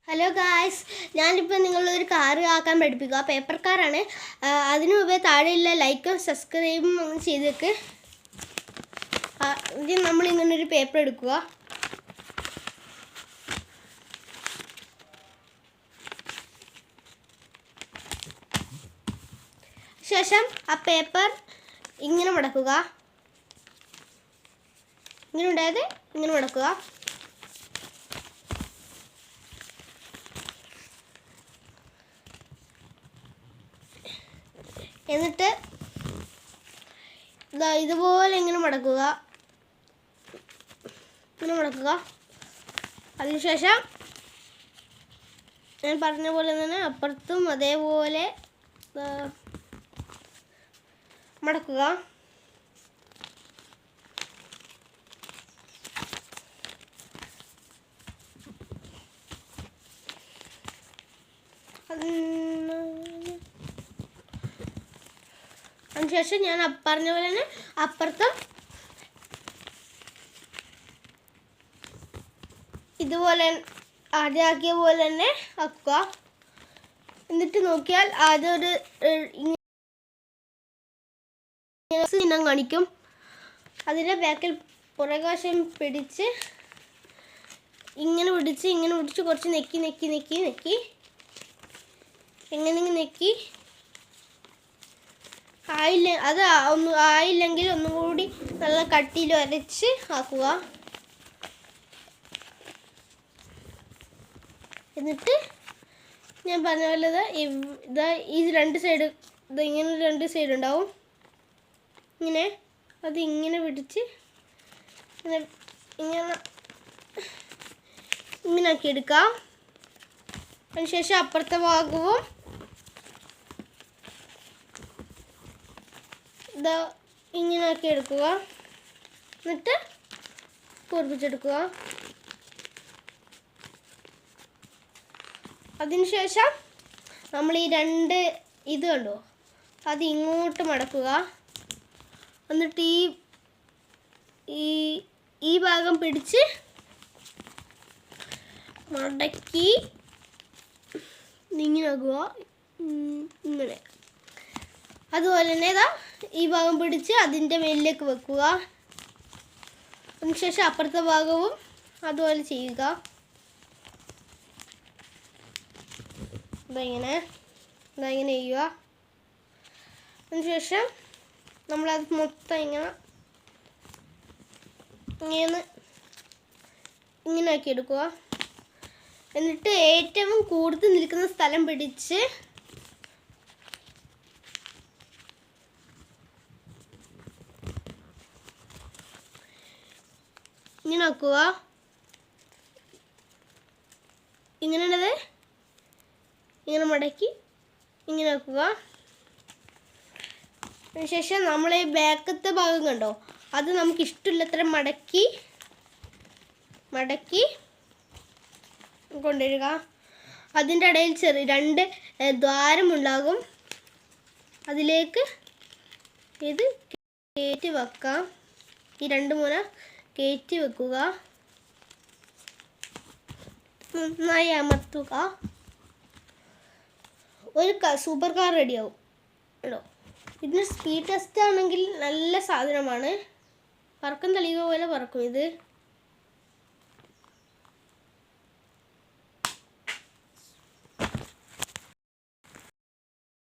Hello guys, ഞാനിപ്പോൾ നിങ്ങളൊരു car ആക്കാൻ പഠിപ്പിക്കുക. പേപ്പർ കാറാണ്. അതിനു മുമ്പേ താഴെയുള്ള ലൈക്കും സബ്സ്ക്രൈബും ഒന്ന് ചെയ്തേക്ക്. ഇത് നമ്മളിങ്ങനൊരു പേപ്പർ എടുക്കുക. ശേഷം ആ പേപ്പർ ഇങ്ങനെ മടക്കുക. ഇങ്ങനെ ഉണ്ടായത് ഇങ്ങനെ മടക്കുക. എന്നിട്ട് ഇതുപോലെ ഇങ്ങനെ മടക്കുക. അതിനുശേഷം ഞാൻ പറഞ്ഞ പോലെ തന്നെ അപ്പുറത്തും അതേപോലെ മടക്കുക. അതിനുശേഷം ഞാൻ പറഞ്ഞ പോലെ തന്നെ അപ്പുറത്തും ഇതുപോലെ ആദ്യമാക്കിയ പോലെ തന്നെ ആക്കുക. എന്നിട്ട് നോക്കിയാൽ അതൊരു ചിഹ്നം കാണിക്കും. അതിൻ്റെ ബാക്കിൽ പുറകുവശം പിടിച്ച് ഇങ്ങനെ പിടിച്ച് കുറച്ച് നെക്കി എങ്ങനെ നെക്കി ആയില്ലെങ്കിൽ ഒന്നും കൂടി നല്ല കട്ടിയിൽ അരച്ച് ആക്കുക. എന്നിട്ട് ഞാൻ പറഞ്ഞ പോലെ ഈ രണ്ട് സൈഡ് ഇങ്ങനെ രണ്ട് സൈഡ് ഉണ്ടാവും. ഇങ്ങനെ പിടിച്ച് ഇങ്ങനെ ആക്കി എടുക്കാം. അതിനുശേഷം അപ്പുറത്തെ ഭാഗവും ഇങ്ങനെ ആക്കി എടുക്കുക. എന്നിട്ട് കൂർപ്പിച്ചെടുക്കുക. അതിനുശേഷം നമ്മൾ ഈ രണ്ട് ഇത് കണ്ടോ, അത് ഇങ്ങോട്ട് മടക്കുക. എന്നിട്ട് ഈ ഭാഗം പിടിച്ച് മടക്കി ഇങ്ങനെ ആക്കുക. ഇങ്ങനെ അതുപോലെ തന്നെ ഈ ഭാഗം പിടിച്ച് അതിൻ്റെ മേലിലേക്ക് വെക്കുക. അതിനുശേഷം അപ്പുറത്തെ ഭാഗവും അതുപോലെ ചെയ്യുക. ഇങ്ങനെ ചെയ്യുക. അതിനുശേഷം നമ്മളത് മൊത്തം ഇങ്ങനെ ആക്കി എടുക്കുക. എന്നിട്ട് ഏറ്റവും കൂടുതൽ നിൽക്കുന്ന സ്ഥലം പിടിച്ച് ഇങ്ങനെ ആക്കുക. ഇങ്ങനെയുള്ളത് ഇങ്ങനെ മടക്കി ഇങ്ങനെ ആക്കുക. അതിനുശേഷം നമ്മൾ ഈ ബാക്കത്തെ ഭാഗം കണ്ടോ, അത് നമുക്ക് ഇഷ്ടമില്ലത്ര മടക്കി കൊണ്ടുവരിക. അതിൻ്റെ ഇടയിൽ രണ്ട് ദ്വാരമുണ്ടാകും. അതിലേക്ക് ഇത് കയറ്റി വെക്കാം. ഈ രണ്ട് മുന കയറ്റി വെക്കുക. നന്നായി അമർത്തുക. ഒരു സൂപ്പർ കാർ റെഡിയാവും കേട്ടോ. ഇതിന് സ്പീഡ് ടെസ്റ്റ് ആണെങ്കിൽ നല്ല സാധനമാണ്. പറക്കം തെളിയുക പോലെ പറക്കും ഇത്.